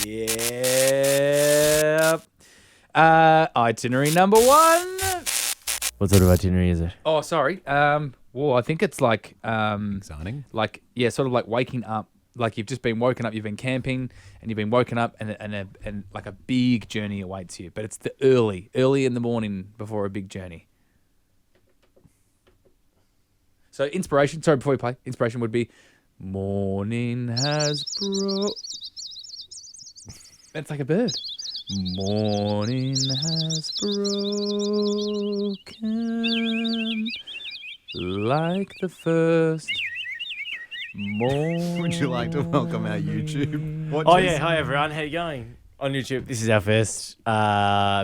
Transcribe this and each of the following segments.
Yep. Itinerary number 1. What sort of itinerary is it? Oh, sorry. Well, I think it's like Exciting. like sort of like waking up. Like you've just been woken up, you've been camping, and you've been woken up, and like a big journey awaits you. But it's the early in the morning before a big journey. So inspiration. Sorry, before we play, inspiration would be morning has broke. It's like a bird. Morning has broken like the first morning. Would you like to welcome our YouTube watchers? Oh yeah, hi everyone. How you going? On YouTube, this is our first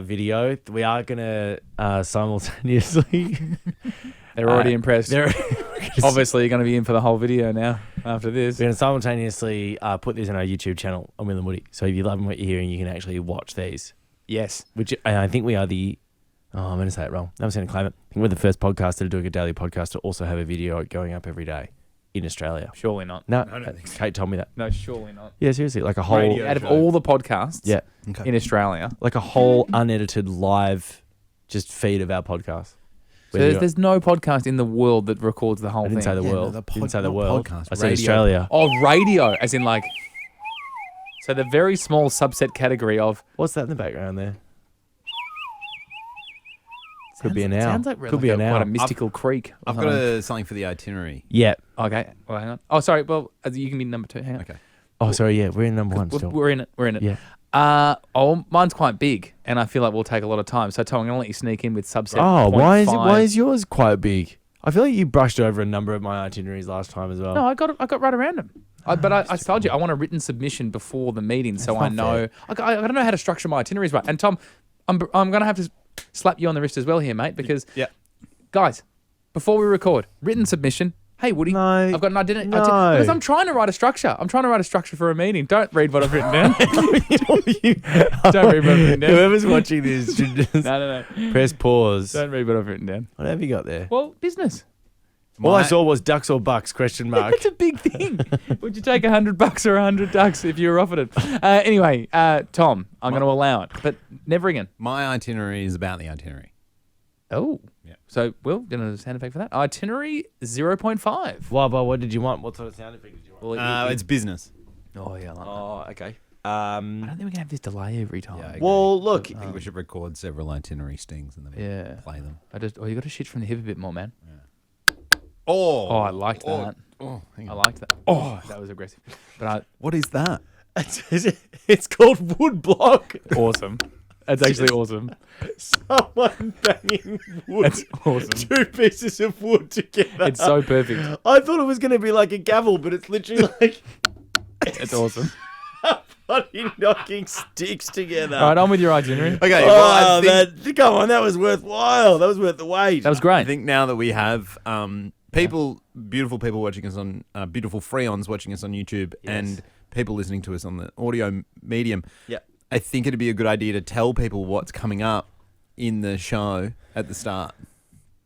video. We are gonna simultaneously. They're already impressed. We're Obviously, you're going to be in for the whole video now after this. gonna simultaneously put this on our YouTube channel on Will and Woody. So if you love what you're hearing, you can actually watch these. Yes. Which I think we are the. Oh, I'm going to say it wrong. I'm just going to claim it. I think we're the first podcast that are doing a daily podcast to also have a video going up every day in Australia. Surely not. No, I don't think so. Kate told me that. No, surely not. Yeah, seriously, like a whole Radio. Out of show. all the podcasts yeah, Okay. in Australia, like a whole unedited live just feed of our podcast. so there's no podcast in the world that records the whole I didn't thing. say the Yeah, world. no, the Didn't say the not world. podcast, I said radio. Australia. Oh, radio, as in like. So the very small subset category of. What's that in the background there? Could be an owl. Sounds like Could be an quite owl. a mystical creek. or I've got something. something for the itinerary. Yeah. Okay. Well, hang on. Oh, sorry. Well, you can be number 2. Hang on. Okay. Oh, sorry. Yeah, we're in number 1 We're, still. we're in it. We're in it. Yeah. Mine's quite big, and I feel like we'll take a lot of time. So, Tom, I'm going to let you sneak in with subset. Oh, why 0.5. is yours quite big? I feel like you brushed over a number of my itineraries last time as well. No, I got right around them. But I told you I want a written submission before the meeting, so I not know. I don't know how to structure my itineraries right. And Tom, I'm going to have to slap you on the wrist as well here, mate, because Yeah. guys, before we record, written submission. Hey, Woody, No. I've got an identity. No. Because I'm trying to write a structure. I'm trying to write a structure for a meeting. Don't read what I've written down. Don't read what I've written down. Whoever's watching this should just No. press pause. Don't read what I've written down. What have you got there? Well, business. All I saw was ducks or bucks, question mark. That's a big thing. Would you take $100 or 100 ducks if you were offered it? Anyway, Tom, I'm going to allow it, but never again. My itinerary is about the itinerary. Oh. Yeah. So, Will, going to sound effect for that? Itinerary 0.5. Well, but what did you want? What sort of sound effect did you want? Well, It's business. oh, yeah. I like that. Oh, okay. I don't think we're going to have this delay every time. Yeah, I agree. Well, look. I think we should record several itinerary stings and then Yeah. play them. You got to shit from the hip a bit more, man. Oh, Oh, I liked that. hang I on. liked that. Oh, that was aggressive. But What is that? It's called wood block. awesome. That's actually awesome. Someone banging wood. That's awesome. 2 pieces of wood together. It's so perfect. I thought it was going to be like a gavel, but it's literally like It's awesome. bloody knocking sticks together. All right, on with your itinerary. Okay, well, Oh, I think, come on, that was worthwhile. That was worth the wait. That was I great. think now that we have beautiful people watching us on, beautiful freons watching us on YouTube and people listening to us on the audio medium, Yeah. I think it'd be a good idea to tell people what's coming up in the show at the start.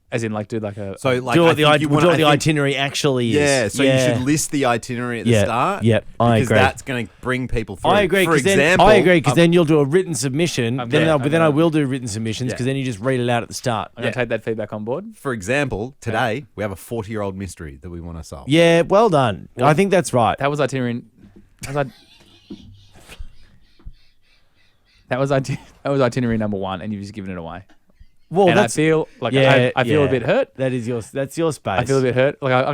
As in, like, do like a... So, like, do I what the, think you do wanna- what I the think- itinerary actually is. Yeah, so you should list the itinerary at the start. Yep, I because agree. that's going to bring people through. I agree. For 'Cause then, example, I agree because then you'll do a written submission. I'm Then, gonna- then I will do written submissions Yeah. because then you just read it out at the start. I'm going to take that feedback on board. For example, today we have a 40-year-old mystery that we want to solve. Yeah, well done. I think that's right. That was itinerary... That was itinerary number 1, and you've just given it away. Well, And I that's feel like yeah, I feel a yeah. bit hurt. That's your space. I feel a bit hurt. Like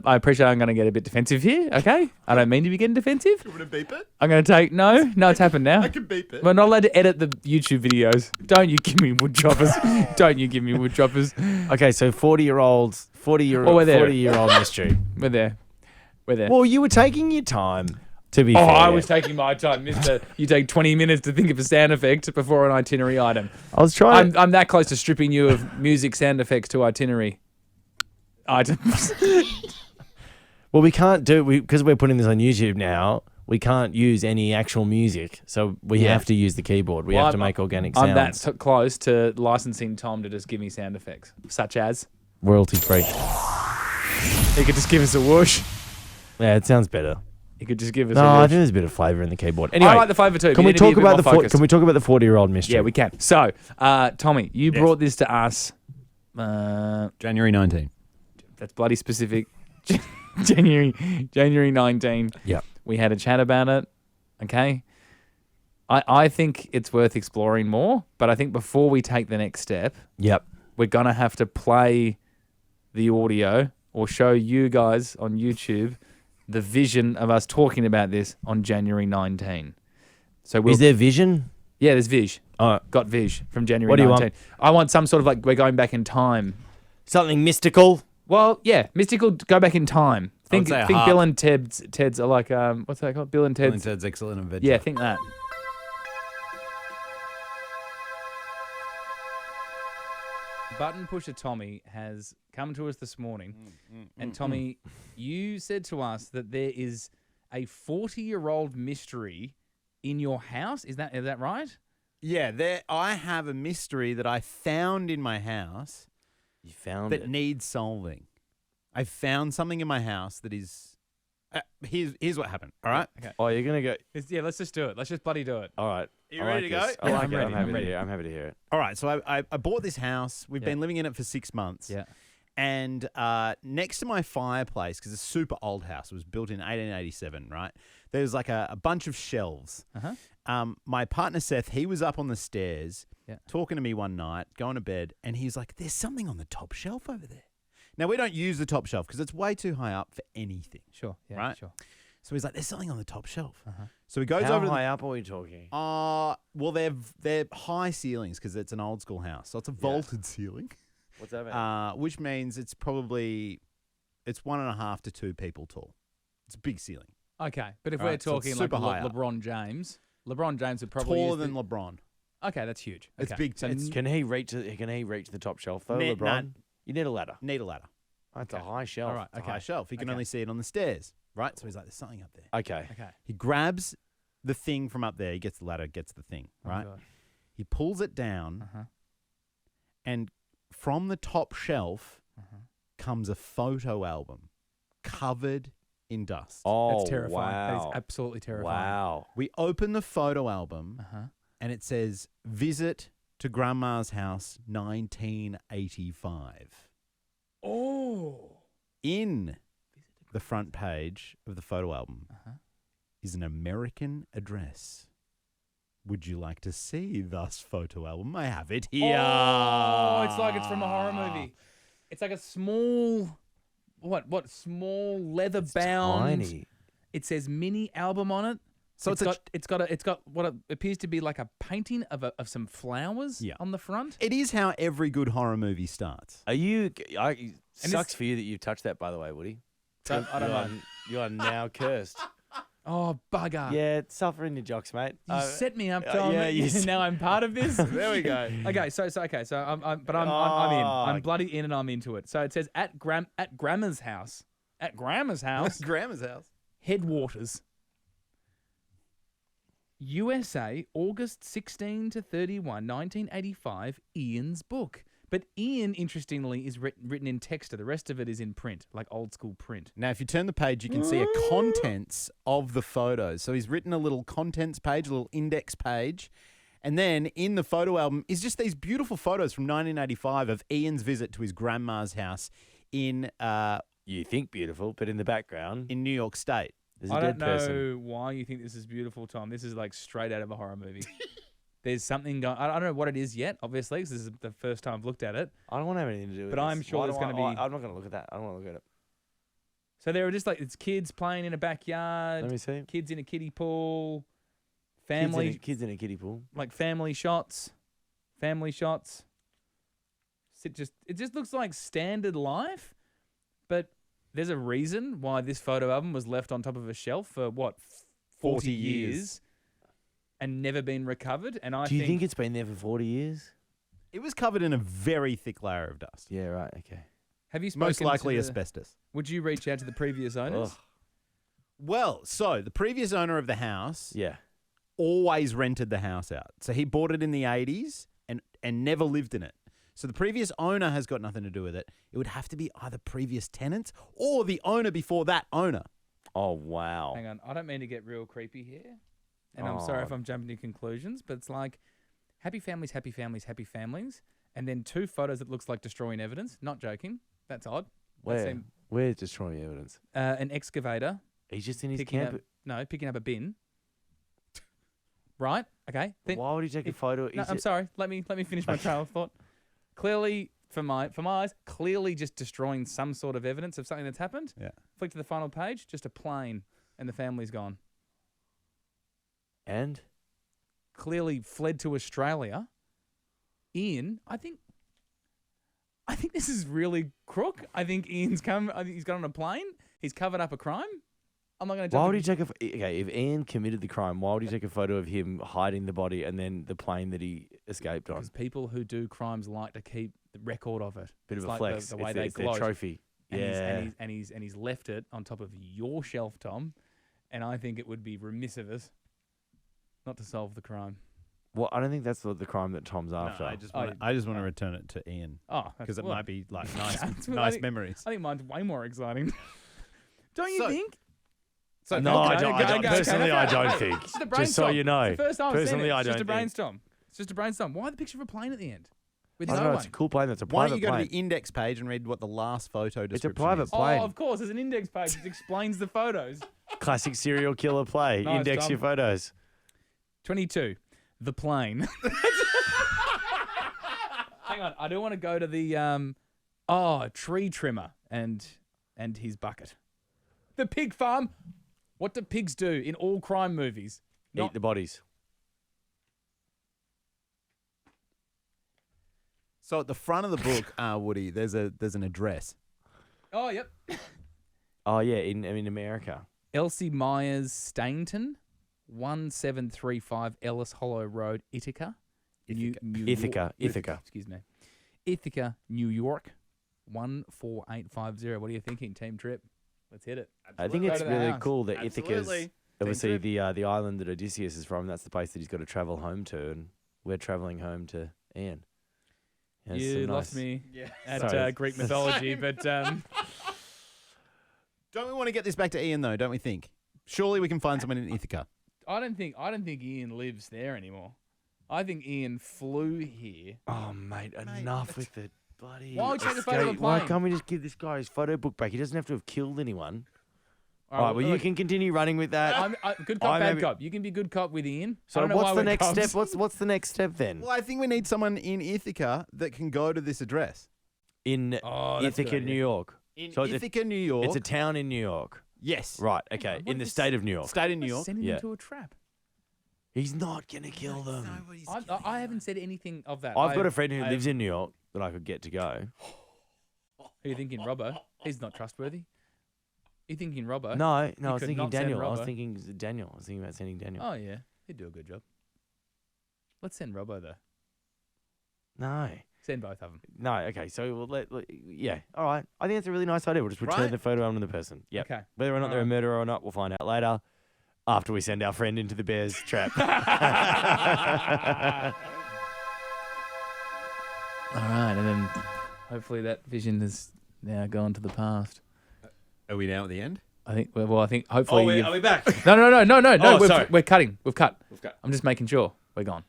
I appreciate I'm gonna get a bit defensive here. Okay, I don't mean to be getting defensive. You want to beep it? I'm gonna take no, it's happened now. I can beep it. We're not allowed to edit the YouTube videos. Don't you give me wood choppers. Don't you give me wood choppers. Okay, so 40-year-old Well, we're there. mystery. We're there. Well, you were taking your time. To be Oh, fair, I was taking my time, Mister. You take 20 minutes to think of a sound effect before an itinerary item. I was trying. I'm that close to stripping you of music sound effects to itinerary items. Well, we can't do because we're putting this on YouTube now. We can't use any actual music, so we Yeah. have to use the keyboard. We Well, have to make organic sounds. I'm that close to licensing Tom to just give me sound effects, such as royalty free. he could just give us a whoosh. Yeah, it sounds better. You could just give us. No, a I real think there's a bit of flavour in the keyboard. Anyway, I like the flavour too. can but we you need to be talk a bit about the more focused. Can we talk about the 40-year-old mystery? Yeah, we can. So, Tommy, you Yes. brought this to us. January 19. That's bloody specific. January 19. Yeah. We had a chat about it. Okay. I think it's worth exploring more, but I think before we take the next step, Yep. we're going to have to play the audio or show you guys on YouTube the vision of us talking about this on January 19. So Is there vision? Yeah, there's Vish. Oh, Got Vish from January What do you 19. want? I want some sort of like we're going back in time. something mystical. Well, yeah, mystical. Go back in time. Think say a think harp. Bill and Ted's are like what's that called? Bill and Bill Ted's. and Ted's Excellent Adventure. Yeah, think that. Button Pusher Tommy has come to us this morning, and Tommy, you said to us that there is a 40-year-old mystery in your house. Is that right? Yeah, I have a mystery that I found in my house You found that it. needs solving. I found something in my house that is. Here's what happened. All right. Okay. Oh, you're gonna go. Yeah, let's just do it. Let's just bloody do it. All right. You I ready like to this. go? I Yeah, like I'm it. ready, I'm I'm happy to ready. hear. I'm happy to hear it. All right. So I bought this house. We've Yeah. been living in it for 6 months. Yeah. And next to my fireplace, because it's a super old house, it was built in 1887, right? There was like a bunch of shelves. Uh-huh. My partner Seth, he was up on the stairs Yeah. talking to me one night, going to bed, and he's like, "There's something on the top shelf over there." Now we don't use the top shelf because it's way too high up for anything. Sure. Yeah. Right? Sure. So he's like, "There's something on the top shelf." Uh-huh. So he goes How over to high up are we talking? well, they're high ceilings because it's an old school house, so it's a vaulted ceiling. What's that mean? Which means it's 1.5 to 2 people tall. It's a big ceiling. Okay, but if All we're right, so it's talking like super high up. LeBron James would probably Taller use than the- LeBron. Okay, that's huge. It's Okay. big. So It's Can he reach the top shelf though, Nah, LeBron? nah. You need a ladder. need a ladder. That's a high shelf. all right. It's a Okay. high shelf. He can Okay. only see it on the stairs, right? So he's like, "There's something up there." Okay. Okay. He grabs the thing from up there. He gets the ladder, gets the thing, Oh, right? God. He pulls it down, Uh-huh. and from the top shelf Uh-huh. comes a photo album covered in dust. Oh, That's terrifying. That wow. is absolutely terrifying. Wow. We open the photo album, Uh-huh. and it says, "Visit to Grandma's house, 1985." Oh. In the front page of the photo album Uh-huh. is an American address. Would you like to see thus photo album? I have it here. Oh, it's like it's from a horror movie. It's like a small, small leather bound. Tiny. It says mini album on it. So it's got what appears to be like a painting of some flowers Yeah. on the front. It is how every good horror movie starts. Are you? And Sucks for you that you've touched that, by the way, Woody. I don't know. You are now cursed. Oh, bugger. Yeah, suffering your jocks, mate. You set me up, yeah, Tom. you Now I'm part of this. There we go. Okay, so I'm in. Oh. I'm bloody in, and I'm into it. So it says at Grandma's house. At Grandma's house, Grandma's house. Headwaters, USA, August 16 to 31, 1985. Ian's book. But Ian, interestingly, is written in texter. The rest of it is in print, like old school print. Now, if you turn the page, you can see a contents of the photos. So he's written a little contents page, a little index page. And then in the photo album is just these beautiful photos from 1985 of Ian's visit to his grandma's house in You think beautiful, but in the background, New York State. there's a I dead don't know person. why you think this is beautiful, Tom. This is like straight out of a horror movie. There's something going. I don't know what it is yet, obviously, because this is the first time I've looked at it. I don't want to have anything to do with But this. I'm sure Why there's do gonna be- I'm not going to look at that. I don't want to look at it. So there are just like it's kids playing in a backyard, Let me see. kids in a kiddie pool, family Kids in a kiddie pool. like family shots. It just looks like standard life, but there's a reason why this photo album was left on top of a shelf for 40 years and never been recovered. And I Do you think it's been there for 40 years? It was covered in a very thick layer of dust. Yeah, right. Okay. have you spoken Most likely to the- asbestos. Would you reach out to the previous owners? Ugh. Well, so the previous owner of the house Yeah. always rented the house out. So he bought it in the 80s and never lived in it. So the previous owner has got nothing to do with it. It would have to be either previous tenants or the owner before that owner. Oh, wow. Hang on. I don't mean to get real creepy here. And I'm sorry if I'm jumping to conclusions, but it's like happy families, happy families, happy families. And then 2 photos that looks like destroying evidence. Not joking. That's odd. Where's destroying evidence? An excavator. He's just in his picking camp. picking up a bin. Right? Okay. Then, Why would he take a photo? No, I'm sorry. Let me finish my trail of thought. Clearly, for my eyes, clearly just destroying some sort of evidence of something that's happened. Yeah. Flick to the final page, just a plane, and the family's gone. And? Clearly fled to Australia. Ian, I think this is really crook. I think he's got on a plane. He's covered up a crime. I'm not going to. Why would he take okay? If Ian committed the crime, why would he take a photo of him hiding the body and then the plane that he escaped on? Because people who do crimes like to keep the record of it. Bit It's of a like flex. The way it's they it's their gloat. trophy. And he's left it on top of your shelf, Tom. And I think it would be remiss of us not to solve the crime. Well, I don't think that's the crime that Tom's after. No, I just want to return it to Ian. Oh, because it might be like Nice nice memories. I think mine's way more exciting. Don't you So- think? So No, I don't. Personally, I don't okay. think. It's just a Just brainstorm. so you know. It's the first time I've seen Personally, it. I It's just a don't think. brainstorm. It's just a brainstorm. Why the picture of a plane at the end? With I no don't know. one. It's a cool plane. That's a Why private don't you go plane. to the index page and read what the last photo description private is? plane. Oh, of course. There's an index page that explains the photos. Classic serial killer play. Nice, Index Tom. your photos. 22. The plane. Hang on. I do want to go to the tree trimmer and his bucket. The pig farm. What do pigs do in all crime movies? Eat the bodies. So at the front of the book, Woody, there's an address. Oh, yep. Oh yeah, in America. Elsie Myers Stainton, 1735 Ellis Hollow Road, Ithaca. Ithaca. Excuse me. Ithaca, New York, 14850. What are you thinking, team trip? Let's hit it. I think Go it's to the really house. cool that Ithaca's Absolutely. obviously the island that Odysseus is from. That's the place that he's got to travel home to, and we're traveling home to Ian. Yeah, it's You some lost nice- me Yeah. at Greek mythology, but Don't we want to get this back to Ian though? Don't we think? Surely we can find someone in Ithaca. I don't think Ian lives there anymore. I think Ian flew here. Oh mate, enough with the bloody. Why would you take a photo of a escape. Why plane? can't we just give this guy his photo book back? He doesn't have to have killed anyone. All All right, well you look, can continue running with that. good cop, I bad maybe- cop. You can be good cop with Ian. I So don't know what's why the we're next cops. step? What's the next step then? Well, I think we need someone in Ithaca that can go to this address. In Oh, that's a Ithaca, good New idea. York. In So it's a- Ithaca, New York. It's a town in New York. yes. Right. Okay. what In if the it's- state of New York. State in New York. Sending Yeah. them to a trap. He's not gonna kill them. I haven't said anything of that. I've got a friend who I- lives in New York that I could get to go. Who are you thinking, Robbo? He's not trustworthy. You thinking Robbo? No, I was could thinking not send Daniel. I was Robbo. thinking Daniel. I was thinking about sending Daniel. Oh yeah, he'd do a good job. Let's send Robbo though. No. Send both of them. No, okay. So yeah, all right. I think that's a really nice idea. We'll just return Right. the photo on to the person. Yeah. Okay. Whether or not they're a Alright. murderer or not, we'll find out later. After we send our friend into the bear's trap. All right, and then hopefully that vision has now gone to the past. Are we now at the end? I think. Well, I think hopefully. we back? No. Oh, we're, sorry. we're cutting. We've cut. We've cut. I'm just making sure we're gone.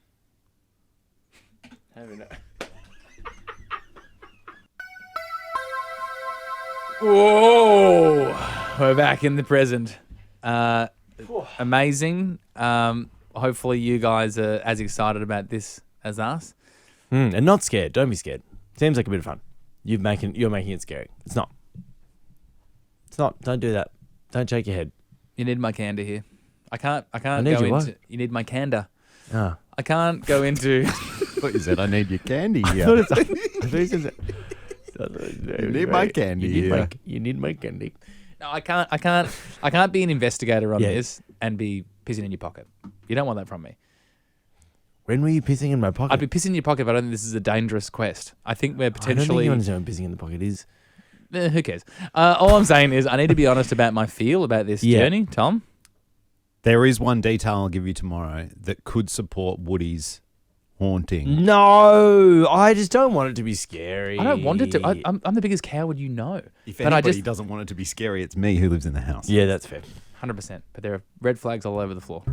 Whoa! We're back in the present. Amazing. Hopefully you guys are as excited about this as us. And not scared. Don't be scared. Seems like a bit of fun. You're making it scary. It's not. It's not. Don't do that. Don't shake your head. You need my candor here. I can't need go your into. what? You need my candor. Ah. I can't go into. What you said? I need your candy. I thought you said that. You need my candy, You need my candy. No, I can't be an investigator on Yeah. this and be pissing in your pocket. You don't want that from me. When were you pissing in my pocket? I'd be pissing in your pocket, but I don't think this is a dangerous quest. I think we're I don't think potentially. you understand what pissing in the pocket is. Who cares? All I'm saying is I need to be honest about my feel about this Yeah. journey, Tom. There is one detail I'll give you tomorrow that could support Woody's haunting. No, I just don't want it to be scary. I don't want it to. I'm the biggest coward you know. If But I anybody just- doesn't want it to be scary, it's me who lives in the house. Yeah, that's fair. 100%. But there are red flags all over the floor.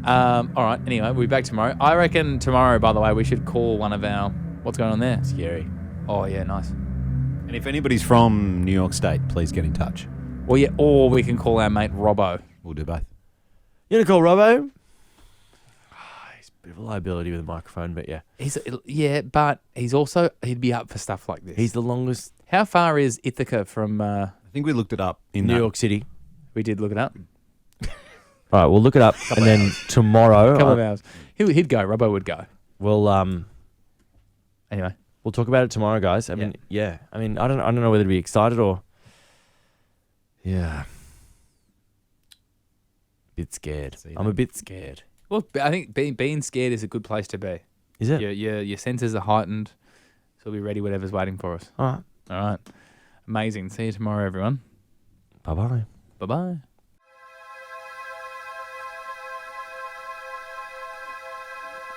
All right. Anyway, we'll be back tomorrow. I reckon tomorrow, by the way, we should call one of our... What's going on there? Scary. Oh, yeah, nice. And if anybody's from New York State, please get in touch. Well, yeah, or we can call our mate Robbo. We'll do both. You gonna call Robbo? He's a bit of a liability with a microphone, but yeah. But he'd be up for stuff like this. He's the longest. How far is Ithaca from... I think we looked it up in New that. York City. we did look it up. All right, we'll look it up, and then tomorrow A couple of hours. He'd go. Robbo would go. we'll Anyway. we'll talk about it tomorrow, guys. I mean, I mean, I don't know whether to be excited or bit scared. See I'm a bit scared. Well, I think being scared is a good place to be. Is it? Your senses are heightened, so we'll be ready whatever's waiting for us. All right. All right. Amazing. See you tomorrow, everyone. Bye bye. Bye-bye.